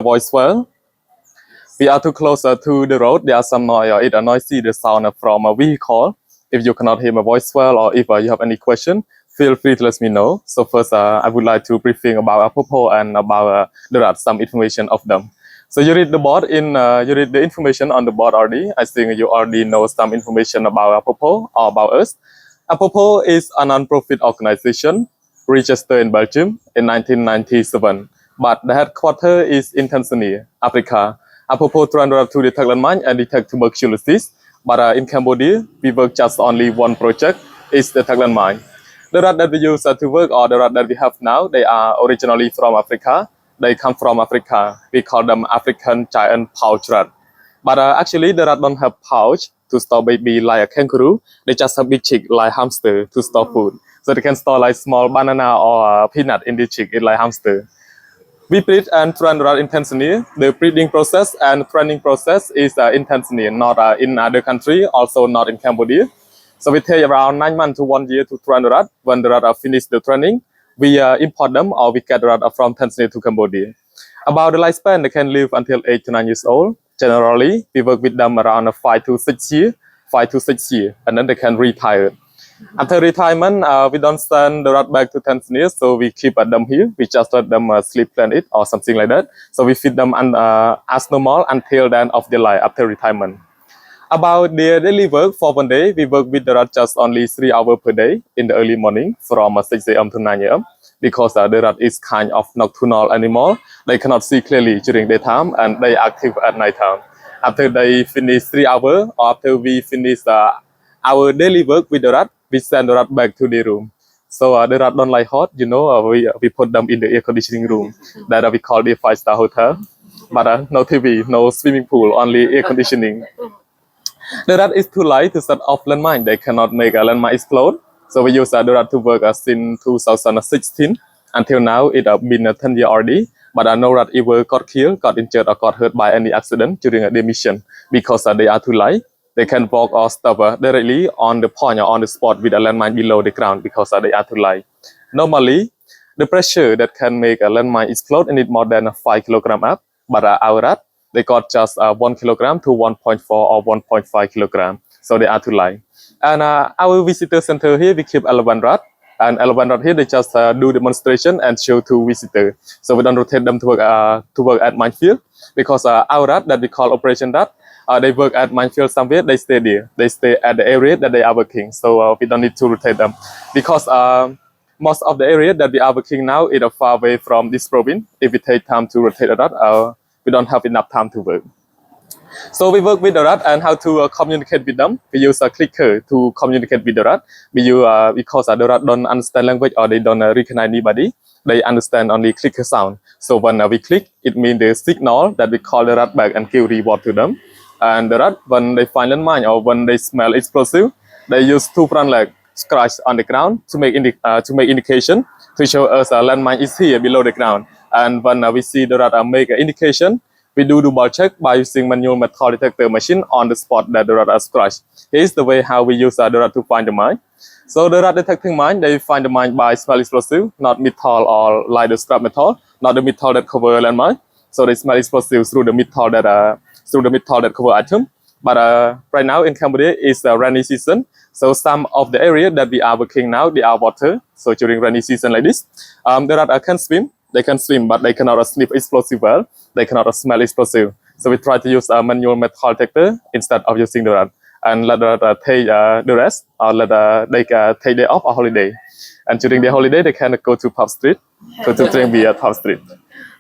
voice well. We are too closer to the road. There are some noise or it noisy the sound from a vehicle. If you cannot hear my voice well or if you have any question, feel free to let me know. So first, I would like to briefing about APOPO and about there are some information of them. So you read the board you read the information on the board already. I think you already know some information about APOPO or about us. APOPO is a non-profit organization registered in Belgium in 1997, but the headquarters is in Tanzania, Africa. APOPO trying to detect landmine and detect tuberculosis, but in Cambodia, we work just only one project, is detect landmine. The rat that we use to work or the rat that we have now, they are originally from Africa. They come from Africa. We call them African giant pouch rat. But actually, the rat don't have pouch to store baby like a kangaroo. They just have big chick like hamster to store food. So they can store like small banana or peanut in the chick like hamster. We breed and train rat in Tanzania. The breeding process and training process is in Tanzania, not in other country, also not in Cambodia. So we take around 9 months to 1 year to train the rat. When the rat are finished the training, we import them or we get the rat from Tanzania to Cambodia. About the lifespan, they can live until 8 to 9 years old. Generally, we work with them around 5 to 6 years, and then they can retire. After retirement, we don't send the rat back to Tanzania, so we keep them here. We just let them sleep planet or something like that. So we feed them as normal until the end of their life after retirement. About their daily work for 1 day, we work with the rat just only 3 hours per day in the early morning from 6 a.m. to 9 a.m. because the rat is kind of nocturnal animal. They cannot see clearly during daytime and they active at nighttime. After they finish 3 hours, or after we finish our daily work with the rat, we send the rat back to the room. So the rat don't like hot, we put them in the air conditioning room that we call the 5-star hotel. But no TV, no swimming pool, only air conditioning. The rat is too light to set off landmine. They cannot make a landmine explode. So we use the rat to work since 2016. Until now, it has been 10 years already. But no rat ever got killed, got injured, or got hurt by any accident during their mission because they are too light. They can walk or stop directly on the point or on the spot with a landmine below the ground because they are too light. Normally, the pressure that can make a landmine explode need more than 5 kilograms up. But our rat, they got just 1 kilogram to 1.4 or 1.5 kilogram. So they are too light. And our visitor center here, we keep 11 rat. And 11 rat here, they just do demonstration and show to visitors. So we don't rotate them to work at minefield because our rat that we call operation rat, they work at minefield somewhere, they stay there. They stay at the area that they are working. So we don't need to rotate them because most of the area that we are working now is far away from this province. If we take time to rotate a rat, we don't have enough time to work. So we work with the rat and how to communicate with them. We use a clicker to communicate with the rat. We use because the rat don't understand language or they don't recognize anybody. They understand only clicker sound. So when we click, it means the signal that we call the rat back and give reward to them. And the rat, when they find landmine or when they smell explosive, they use 2 front legs scratch on the ground to make indication to show us a landmine is here below the ground. And when we see the rat make an indication, we do double check by using manual metal detector machine on the spot that the rat are scratched. Here's the way how we use the rat to find the mine. So the rat detecting mine, they find the mine by smell explosive, not metal or like the scrap metal, not the metal that cover landmine. So they smell explosive through the metal that cover item. But right now in Cambodia is the rainy season. So some of the area that we are working now, they are water. So during rainy season like this, the rat can swim. They can swim, but they cannot sniff explosive well. They cannot smell explosive. So we try to use a manual metal detector instead of using the rat. And let the rat take the rest, or they take day off or holiday. And during the holiday, they can go to Pov Street, go to drink beer at Pov Street.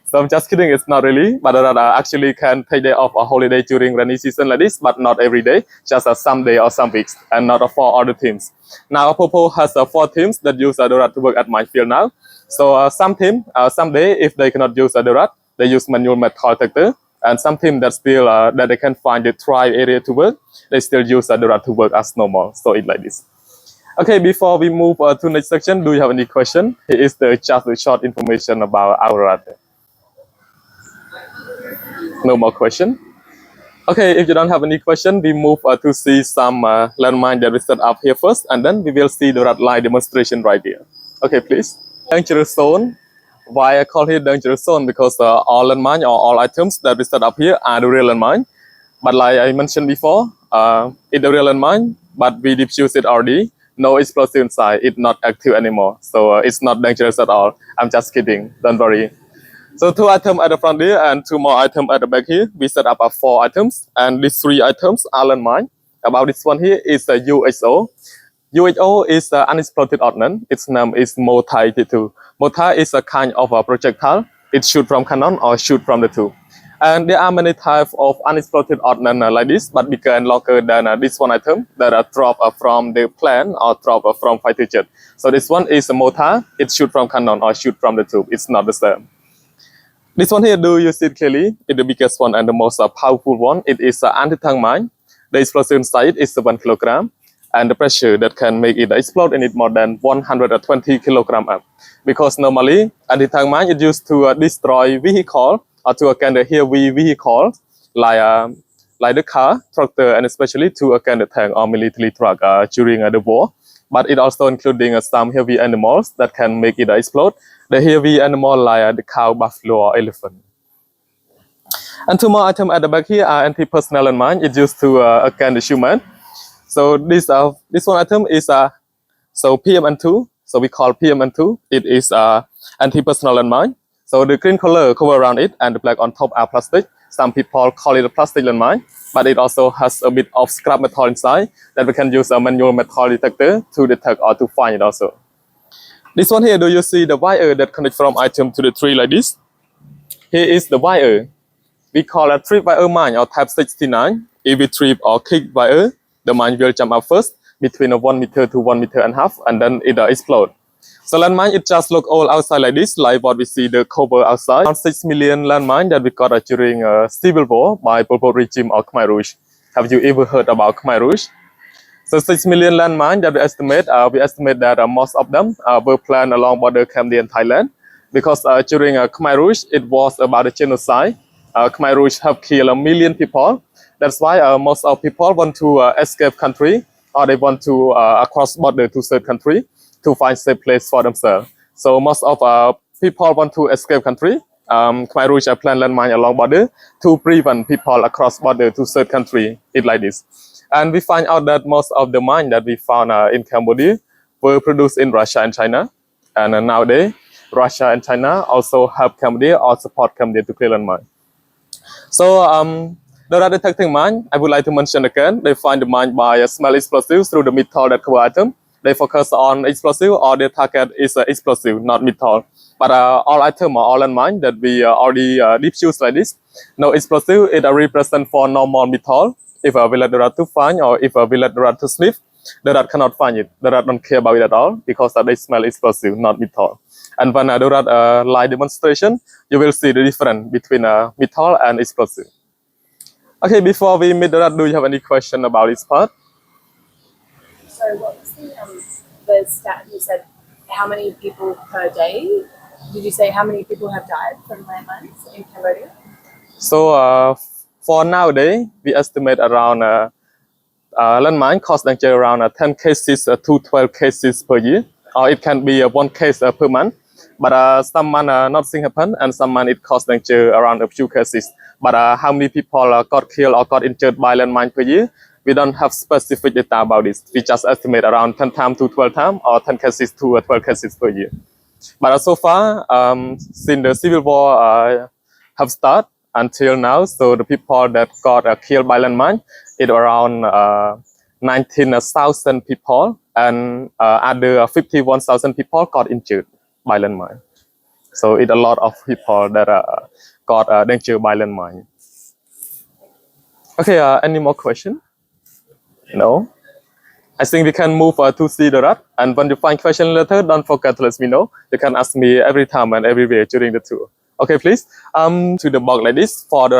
So I'm just kidding, it's not really, but the rat actually can take day off or holiday during rainy season like this, but not every day, just some day or some weeks, and not for other teams. Now, APOPO has 4 teams that use the rat to work at minefield now. So some day, if they cannot use the rat, they use manual metal detector. And some team that still that they can find the tribe area to work, they still use the rat to work as normal. So it's like this. Okay, before we move to next section, do you have any question? Here is just the short information about our rat. No more question. Okay, if you don't have any question, we move to see some landmine that we set up here first, and then we will see the rat line demonstration right here. Okay, please. Dangerous zone Why I call it dangerous zone? Because all landmine or all items that we set up here are the real landmine. But like I mentioned before, it's the real landmine, but we defuse it already. No explosive inside. It's not active anymore. So it's not dangerous at all. I'm just kidding. Don't worry. So 2 items at the front here and 2 more items at the back here. We set up 4 items, and these 3 items are landmine. About this one here is a UHO. UHO is unexploded ordnance. Its name is Motai T2. Motai is a kind of a projectile. It shoot from cannon or shoot from the tube. And there are many types of unexploded ordnance like this, but bigger and longer than this one item that are dropped from the plane or dropped from fighter jet. So this one is a mortar. It shoot from cannon or shoot from the tube. It's not the same. This one here, do you see it clearly? It's the biggest one and the most powerful one. It is an anti-tank mine. The explosion inside is 1 kilogram. And the pressure that can make it explode in it more than 120 kilogram up. Because normally, anti-tank mine is used to destroy vehicle or to against the heavy vehicle like the car, tractor, and especially to against the tank or military truck during the war. But it also including some heavy animals that can make it explode. The heavy animal like the cow, buffalo, or elephant. And 2 more items at the back here are anti-personnel landmine. It's used to against the human. So this one item is PMN2. So we call PMN2. It is anti-personnel landmine. So the green color cover around it and the black on top are plastic. Some people call it a plastic landmine, but it also has a bit of scrap metal inside that we can use a manual metal detector to detect or to find it also. This one here, do you see the wire that connects from item to the tree like this? Here is the wire. We call a trip wire mine or type 69. If we trip or kick wire, the mine will jump up first between 1 meter to 1.5 meters, and then it explodes. So landmine, it just look all outside like this, like what we see the cover outside. Around 6 million landmine that we got during civil war by Pov-Pov regime or Khmer Rouge. Have you ever heard about Khmer Rouge? So 6 million landmine that we estimate that most of them were planned along border Cambodian and Thailand. Because during Khmer Rouge, it was about a genocide. Khmer Rouge have killed 1 million people. That's why most of people want to escape country, or they want to cross border to third country to find safe place for themselves. So most of people want to escape country. Khmer Rouge plan landmine along border to prevent people across border to third country. It like this. And we find out that most of the mine that we found in Cambodia were produced in Russia and China. And nowadays, Russia and China also help Cambodia or support Cambodia to clear landmine. So the radar detecting mine, I would like to mention again, they find the mine by smell explosives through the metal that cover item. They focus on explosive, or their target is explosive, not metal. But all item or all landmine that we already diffuse like this, no explosive, it represent for normal metal. If we let the rat to find, or if we let the rat to sniff, the rat cannot find it. The rat don't care about it at all because they smell explosive, not metal. And when the rat live demonstration, you will see the difference between metal and explosive. Okay, before we meet the rat, do you have any question about this part? So what was the stat you said? How many people per day? Did you say how many people have died from landmines in Cambodia? So for nowadays, we estimate around landmine cause danger around 10 cases to 12 cases per year, or it can be 1 case per month. But some month nothing happened, and some month it caused danger around a few cases. But how many people got killed or got injured by landmine per year? We don't have specific data about this. We just estimate around 10 times to 12 times, or 10 cases to 12 cases per year. But so far, since the civil war have started until now, so the people that got killed by landmine is around 19,000 people, and other 51,000 people got injured by landmine. So it's a lot of people that got danger by landmine. Okay, any more question? No? I think we can move to see the rat. And when you find question later, don't forget to let me know. You can ask me every time and everywhere during the tour. Okay, please. To the box like this for the